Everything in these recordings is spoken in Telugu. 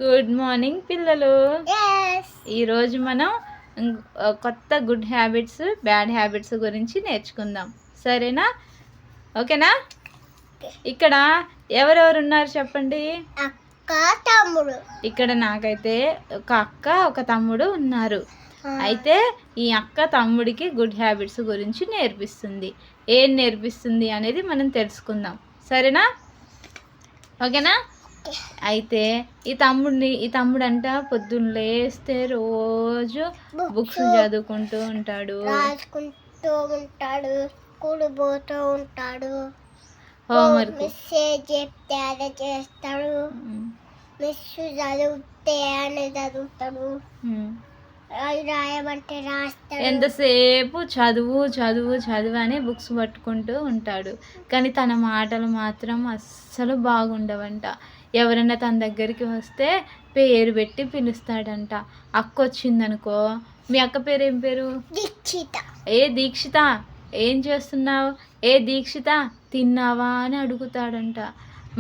గుడ్ మార్నింగ్ పిల్లలు. Yes. ఈరోజు మనం కొత్త గుడ్ హ్యాబిట్స్ బ్యాడ్ హ్యాబిట్స్ గురించి నేర్చుకుందాం, సరేనా? ఓకేనా? ఇక్కడ ఎవరెవరు ఉన్నారు చెప్పండి. అక్క తమ్ముడు. ఇక్కడ నాకైతే ఒక అక్క ఒక తమ్ముడు ఉన్నారు. అయితే ఈ అక్క తమ్ముడికి గుడ్ హ్యాబిట్స్ గురించి నేర్పిస్తుంది. ఏం నేర్పిస్తుంది అనేది మనం తెలుసుకుందాం, సరేనా? ఓకేనా? అయితే ఈ తమ్ముడు అంట పొద్దున్న లేస్తే రోజు బుక్స్ చదువుకుంటూ ఉంటాడు, రాసుకుంటూ ఉంటాడు, స్కూల్ పోతూ ఉంటాడు, హోంవర్క్ మెసేజ్ చెప్తే అదే చేస్తాడు, మిస్ చదివితే అని చదువుతాడు, రాయమంటే రాస్తాడు. ఎంతసేపు చదువు చదువు చదువు అని బుక్స్ పట్టుకుంటూ ఉంటాడు. కానీ తన మాటలు మాత్రం అస్సలు బాగుండవంట. ఎవరైనా తన దగ్గరికి వస్తే పేరు పెట్టి పిలుస్తాడంట. అక్క వచ్చిందనుకో, మీ అక్క పేరు ఏం పేరు? దీక్షిత. ఏ దీక్షిత, ఏం చేస్తున్నావు? ఏ దీక్షిత, తిన్నావా అని అడుగుతాడంట.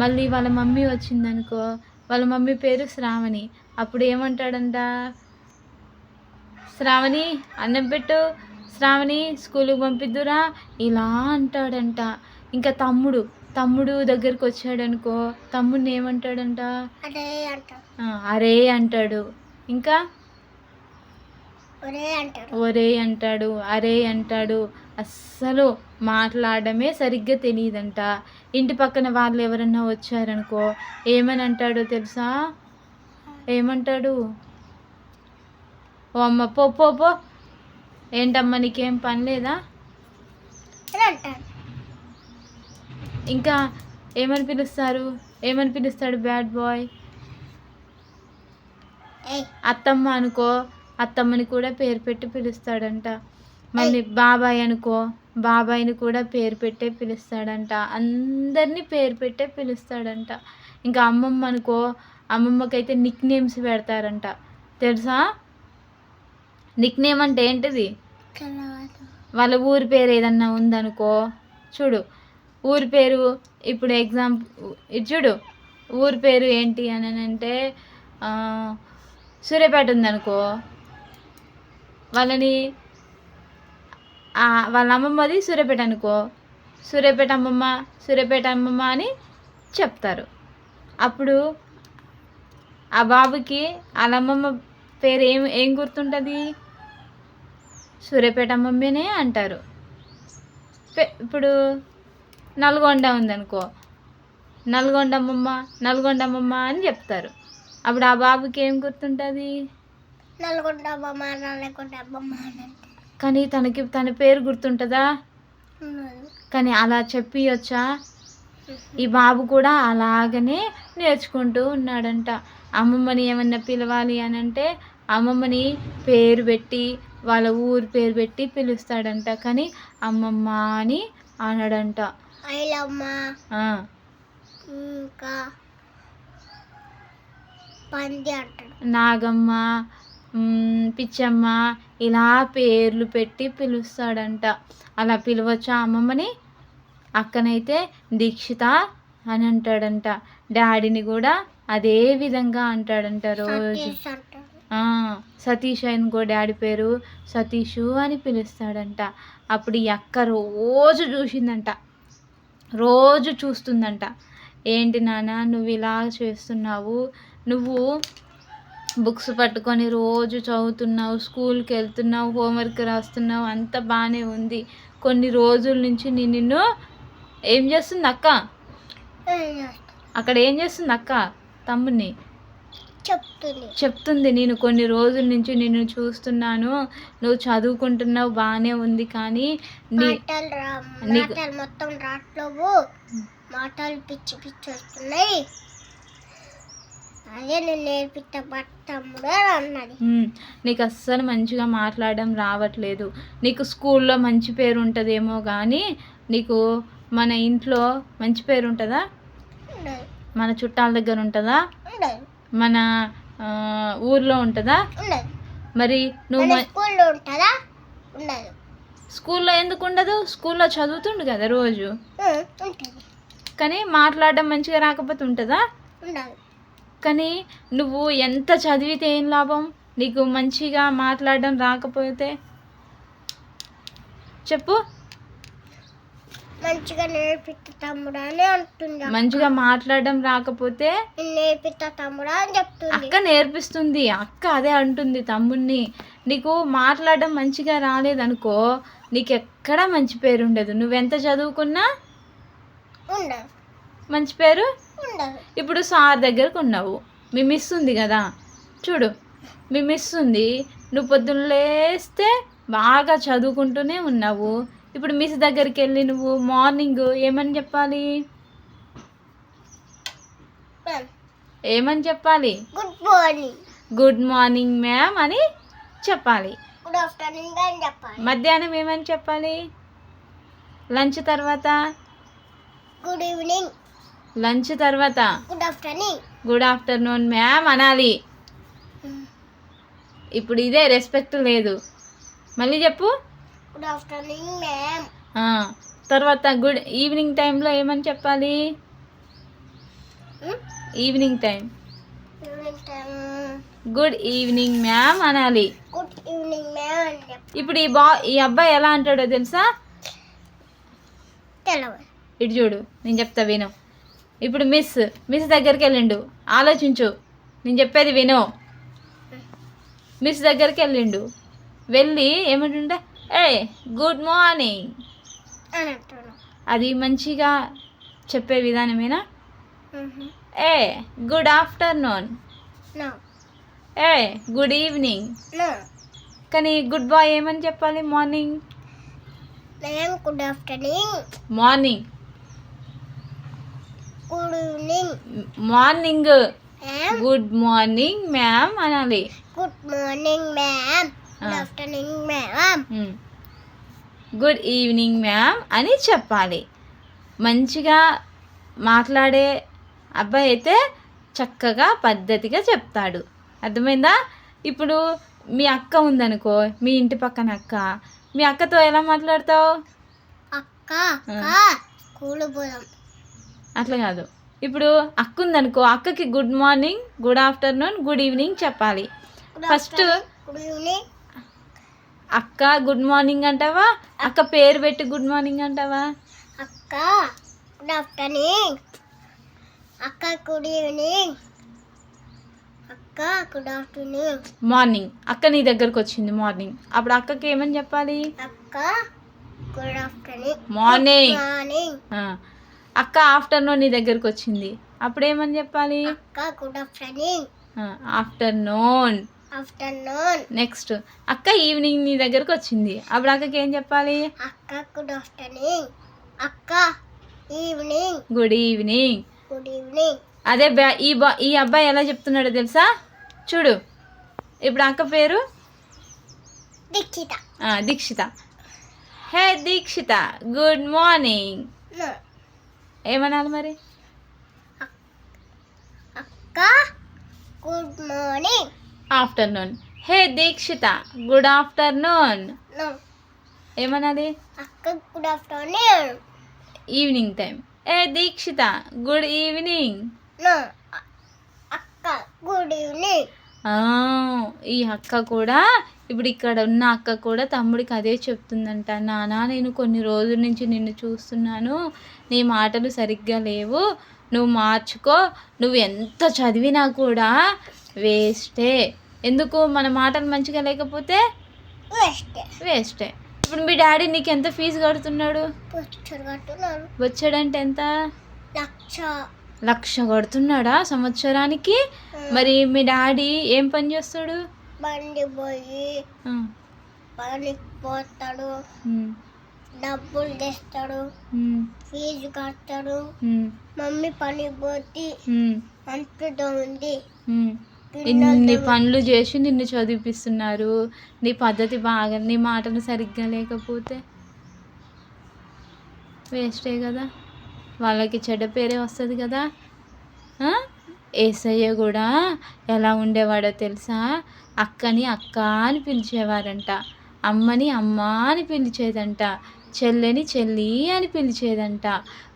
మళ్ళీ వాళ్ళ మమ్మీ వచ్చిందనుకో, వాళ్ళ మమ్మీ పేరు శ్రావణి. అప్పుడు ఏమంటాడంట? శ్రావణి అన్నం పెట్టు, శ్రావణి స్కూల్కి పంపిద్దురా, ఇలా అంటాడంట. ఇంకా తమ్ముడు దగ్గరికి వచ్చాడనుకో, తమ్ముడిని ఏమంటాడంట? అరే అంటాడు. ఇంకా ఒరే అంటాడు, అరే అంటాడు. అస్సలు మాట్లాడమే సరిగ్గా తెలియదంట. ఇంటి పక్కన వాళ్ళు ఎవరన్నా వచ్చారనుకో ఏమని అంటాడో తెలుసా? ఏమంటాడు? ఓ అమ్మ పో పో పో, ఏంటమ్మా నీకేం పని లేదా? ఇంకా ఏమని పిలుస్తాడు బ్యాడ్ బాయ్? అత్తమ్మ అనుకో, అత్తమ్మని కూడా పేరు పెట్టి పిలుస్తాడంట. మళ్ళీ బాబాయ్ అనుకో, బాబాయ్ని కూడా పేరు పెట్టే పిలుస్తాడంట. అందరినీ పేరు పెట్టే పిలుస్తాడంట. ఇంకా అమ్మమ్మ అనుకో, అమ్మమ్మకైతే నిక్ నేమ్స్ పెడతారంట. తెలుసా? నిక్ నేమ్ అంటే ఏంటిది? వాళ్ళ ఊరి పేరు ఏదన్నా ఉందనుకో, చూడు ఊరి పేరు, ఇప్పుడు ఎగ్జాంపుల్ చూడు, ఊరి పేరు ఏంటి అని అంటే సూర్యాపేట ఉందనుకో, వాళ్ళ అమ్మమ్మది సూర్యాపేట అనుకో, సూర్యాపేట అమ్మమ్మ అని చెప్తారు. అప్పుడు ఆ బాబుకి వాళ్ళ అమ్మమ్మ పేరు ఏం గుర్తుంటుంది? సూర్యాపేట అమ్మమ్మనే అంటారు. ఇప్పుడు నల్గొండ ఉందనుకో, నల్గొండ అమ్మమ్మ అని చెప్తారు. అప్పుడు ఆ బాబుకి ఏం గుర్తుంటుంది? నల్గొండ అమ్మమ్మ. కానీ తన పేరు గుర్తుంటుందా? కానీ అలా చెప్పియొచ్చా? ఈ బాబు కూడా అలాగనే నేర్చుకుంటూ ఉన్నాడంట. అమ్మమ్మని ఏమన్నా పిలవాలి అని అంటే అమ్మమ్మని పేరు పెట్టి వాళ్ళ ఊరి పేరు పెట్టి పిలుస్తాడంట. కానీ అమ్మమ్మ అని అనడంట. నాగమ్మ, పిచ్చమ్మ ఇలా పేర్లు పెట్టి పిలుస్తాడంట. అలా పిలవచ్చా అమ్మమ్మని? అక్కనైతే దీక్షిత అని అంటాడంట. డాడీని కూడా అదే విధంగా అంటాడంట రోజు. సతీష్ అనుకో, డాడీ పేరు సతీషు అని పిలుస్తాడంట. అప్పుడు ఈ అక్క రోజు చూస్తుందంట. ఏంటి నాన్న నువ్వు ఇలా చేస్తున్నావు? నువ్వు బుక్స్ పట్టుకొని రోజు చదువుతున్నావు, స్కూల్కి వెళ్తున్నావు, హోంవర్క్ రాస్తున్నావు, అంత బాగానే ఉంది. కొన్ని రోజుల నుంచి నిన్ను ఏం చేస్తుంది అక్క? అక్కడ ఏం చేస్తుంది అక్క? తమ్ముడిని చెప్తుంది, నేను కొన్ని రోజుల నుంచి నిన్ను చూస్తున్నాను, నువ్వు చదువుకుంటున్నావు బాగానే ఉంది, కానీ మొత్తం రాట్లేవు, మాటలు పిచ్చి వస్తున్నాయి, అదే నేను నేర్పించబట్టముడు అన్నది. నీకు అస్సలు మంచిగా మాట్లాడడం రావట్లేదు. నీకు స్కూల్లో మంచి పేరు ఉంటుందేమో కానీ నీకు మన ఇంట్లో మంచి పేరు ఉంటుందా? మన చుట్టాల దగ్గర ఉంటుందా? మన ఊర్లో ఉంటుందా? మరి నువ్వు స్కూల్లో ఎందుకు ఉండదు? స్కూల్లో చదువుతుండు కదా రోజు, కానీ మాట్లాడడం మంచిగా రాకపోతే ఉంటుందా? కానీ నువ్వు ఎంత చదివితే ఏం లాభం? నీకు మంచిగా మాట్లాడడం రాకపోతే చెప్పు. మంచిగా నేర్పిస్తా తమ్ముడా అని అంటుంది. మంచిగా మాట్లాడడం రాకపోతే నేను నేర్పిస్తా తమ్ముడా అని చెప్తుంది. అక్క నేర్పిస్తుంది. అక్క అదే అంటుంది తమ్ముడిని, నీకు మాట్లాడడం మంచిగా రాలేదనుకో నీకు ఎక్కడా మంచి పేరు ఉండదు. నువ్వెంత చదువుకున్నా ఉండదు, మంచి పేరు ఉండదు. ఇప్పుడు సార్ దగ్గరకు ఉన్నావు, మీ మిస్ ఉంది కదా, చూడు మీ మిస్ ఉంది, నువ్వు పొద్దున్న లేస్తే బాగా చదువుకుంటూనే ఉన్నావు. ఇప్పుడు మిస్ దగ్గరికి వెళ్ళి నువ్వు మార్నింగ్ ఏమని చెప్పాలి? ఏమని చెప్పాలి? Good morning, good morning ma'am అని చెప్పాలి. గుడ్ ఆఫ్టర్నూన్ అని చెప్పాలి. మధ్యాహ్నం ఏమని చెప్పాలి? లంచ్ తర్వాత గుడ్ ఈవినింగ్, లంచ్ తర్వాత good afternoon, good afternoon ma'am అనాలి. ఇప్పుడు ఇదే రెస్పెక్ట్ లేదు. మళ్ళీ చెప్పు. Good afternoon ma'am. తర్వాత గుడ్ ఈవినింగ్ టైంలో ఏమని చెప్పాలి? Evening time evening time good evening ma'am అనాలి. గుడ్ ఈవినింగ్ మ్యామ్ అని చెప్పి ఇప్పుడు ఈ అబ్బాయి ఎలా అంటాడో తెలుసా? తెలవదు. ఇటు చూడు, నేను చెప్తా విను. ఇప్పుడు మిస్ దగ్గరికి వెళ్ళిండు, ఆలోచించు, నేను చెప్పేది విను. మిస్ దగ్గరికి వెళ్ళిండు, వెళ్ళి ఏమంటుంటే ఏ గుడ్ మార్నింగ్ అని అంటాడు. అది మంచిగా చెప్పే విధానమేనా? Hey good afternoon, no hey good evening. No. కానీ గుడ్ బాయ్ ఏమని చెప్పాలి? Morning ma'am good afternoon, morning good evening morning ma'am, good morning ma'am అనాలి. Good morning ma'am, good afternoon ma'am. Good evening ma'am అని చెప్పాలి. మంచిగా మాట్లాడే అబ్బాయి అయితే చక్కగా పద్ధతిగా చెప్తాడు. అర్థమైందా? ఇప్పుడు మీ అక్క ఉందనుకో, మీ ఇంటి పక్కన అక్క, మీ అక్కతో ఎలా మాట్లాడతావు? అక్క అక్క స్కూల్ పోదాం. అట్లా కాదు. ఇప్పుడు అక్క ఉందనుకో, అక్కకి good morning, good afternoon, good evening చెప్పాలి. First good evening. అక్క గుడ్ మార్నింగ్ అంటావా? అక్క పేరు పెట్టి గుడ్ మార్నింగ్ అంటావా? అక్క గుడ్ ఆఫ్టర్నూన్, అక్క గుడ్ ఈవినింగ్, అక్క గుడ్ ఆఫ్టర్నూన్. మార్నింగ్ అక్క నీ దగ్గరకు వచ్చింది మార్నింగ్, అప్పుడు అక్కకి ఏమని చెప్పాలి? అక్క గుడ్ ఆఫ్టర్నూన్, మార్నింగ్. మార్నింగ్. అక్క ఆఫ్టర్నూన్ నీ దగ్గరకు వచ్చింది, అప్పుడు ఏమని చెప్పాలి? అక్క good afternoon, afternoon. Afternoon. Next అక్క ఈవినింగ్ నీ దగ్గరకు వచ్చింది, అప్పుడు అక్కకి ఏం చెప్పాలి? అక్క గుడ్ ఆఫ్టర్నూన్, అక్క evening, good evening. Good evening. అదే ఈ అబ్బాయి ఎలా చెప్తున్నాడో తెలుసా? చూడు, ఇప్పుడు అక్క పేరు Deekshitha. Deekshitha. Hey Deekshitha good morning No. ఏమనాలి మరి? అక్క good morning. Afternoon. Hey Deekshitha good afternoon No. ఏమనాలి? అక్క good afternoon. Evening time. Hey Deekshitha good evening. No. అక్క గుడ్ ఈవినింగ్. ఈ అక్క కూడా ఇప్పుడు ఇక్కడ ఉన్న అక్క కూడా తమ్ముడికి అదే చెప్తుందంట. నాన్న నేను కొన్ని రోజుల నుంచి నిన్ను చూస్తున్నాను, నీ మాటలు సరిగ్గా లేవు, నువ్వు మార్చుకో, నువ్వు ఎంత చదివినా కూడా వేస్టే. ఎందుకు? మన మాటలు మంచిగా లేకపోతే వేస్టే. ఇప్పుడు మీ డాడీ నీకు ఎంత ఫీజు కడుతున్నాడు? కడుతున్నారు. వచ్చాడంటే ఎంత? 1,00,000 కడుతున్నాడా సంవత్సరానికి? మరి మీ డాడీ ఏం పని చేస్తాడు? బండి పోయి పనికి పోతాడు, డబ్బులు తెస్తాడు, ఫీజు కడతాడు. మమ్మీ పనికి పోతే అంటుతో ఉంది. ఇన్ని పనులు చేసి నిన్ను చదివిపిస్తున్నారు. నీ పద్ధతి బాగా, నీ మాటలు సరిగ్గా లేకపోతే వేస్టే కదా, వాళ్ళకి చెడ్డ పేరే వస్తుంది కదా. ఏసయ్య కూడా ఎలా ఉండేవాడో తెలుసా? అక్కని అక్క అని పిలిచేవారంట, అమ్మని అమ్మ అని పిలిచేదంట, చెల్లెని చెల్లి అని పిలిచేదంట,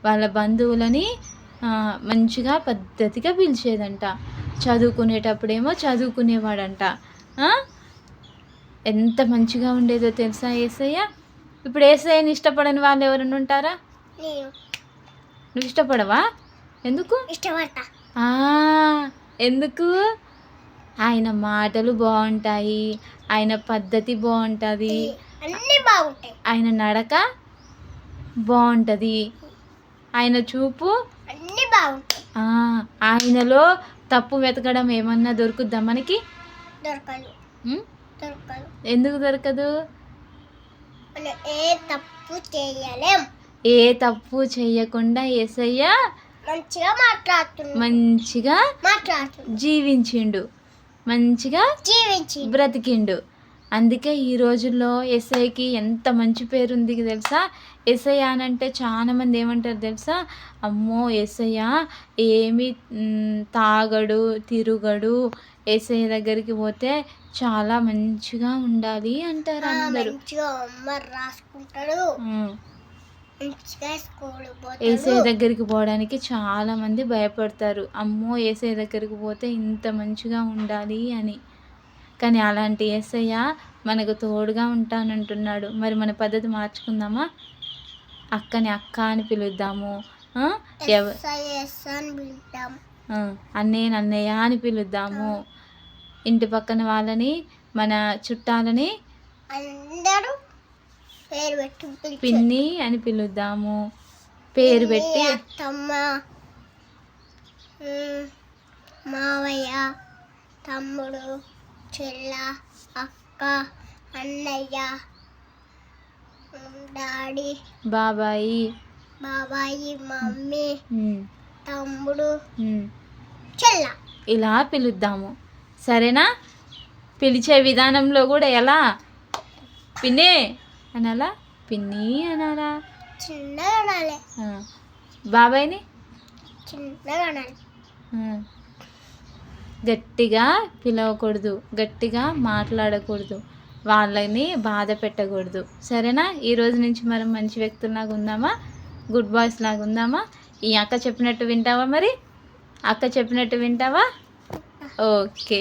వాళ్ళ బంధువులని మంచిగా పద్ధతిగా పిలిచేదంట. చదువుకునేటప్పుడేమో చదువుకునేవాడంట. ఆ? ఎంత మంచిగా ఉండేదో తెలుసా యేసయ్య. ఇప్పుడు యేసయ్యని ఇష్టపడని వాళ్ళు ఎవరైనా ఉంటారా? నేను నువ్వు ఇష్టపడవా? ఎందుకు? ఇష్టపడతా. ఎందుకు? ఆయన మాటలు బాగుంటాయి, ఆయన పద్ధతి బాగుంటుంది, అన్నీ బాగుంటాయి. ఆయన నడక బాగుంటుంది, ఆయన చూపు అన్నీ బాగుంటాయి. ఆయనలో తప్పు వెతకడం ఏమన్నా దొరుకుద్దా మనకి? దొరకదు. ఉం? దొరకదు. ఎందుకు దొరకదు? మనం ఏ తప్పు చేయలేం. ఏ తప్పు చేయకుండా యేసయ్య మంచిగా మాట్లాడుతున్నాడు. మంచిగా మాట్లాడుతున్నాడు. జీవించిండు, మంచిగా జీవించి బ్రతికిండు. అందుకే ఈ రోజుల్లో యేసయ్యకి ఎంత మంచి పేరు ఉంది తెలుసా? యేసయ్య అనంటే చాలామంది ఏమంటారు తెలుసా? అమ్మో యేసయ్య ఏమి తాగడు, తిరుగడు, యేసయ్య దగ్గరికి పోతే చాలా మంచిగా ఉండాలి అంటారు అందరూ. మంచిగా హోంవర్క్ రాసుకుంటాడు. మంచిగా స్కూల్ యేసయ్య దగ్గరికి పోవడానికి చాలామంది భయపడతారు. అమ్మో యేసయ్య దగ్గరికి పోతే ఇంత మంచిగా ఉండాలి అని. కానీ అలాంటి యేసయ్య మనకు తోడుగా ఉంటానంటున్నాడు. మరి మన పద్ధతి మార్చుకుందామా? అక్కని అక్క అని పిలుద్దాము, అన్నయ్య అన్నయ్య అని పిలుద్దాము. ఇంటి పక్కన వాళ్ళని, మన చుట్టాలని అందరూ పేరు పెట్టి పిన్ని అని పిలుద్దాము. పేరు పెట్టి అత్తమ్మ, మావయ్య, తమ్ముడు, చెల్ల, అక్క, అన్నయ్య, డాడీ, బాబాయి, మమ్మీ, తమ్ముడు, చెల్ల ఇలా పిలుద్దాము. సరేనా? పిలిచే విధానంలో కూడా ఎలా? పిన్ని అనాలా, పిన్ని అనాలా, చిన్నగా అనాలి. బాబాయ్ని చిన్నగా అనాలి. గట్టిగా పిలవకూడదు, గట్టిగా మాట్లాడకూడదు, వాళ్ళని బాధ పెట్టకూడదు. సరేనా? ఈరోజు నుంచి మనం మంచి వ్యక్తుల్లాగా ఉందామా? గుడ్ బాయ్స్ లాగా ఉందామా? ఈ అక్క చెప్పినట్టు వింటావా? మరి అక్క చెప్పినట్టు వింటావా? ఓకే.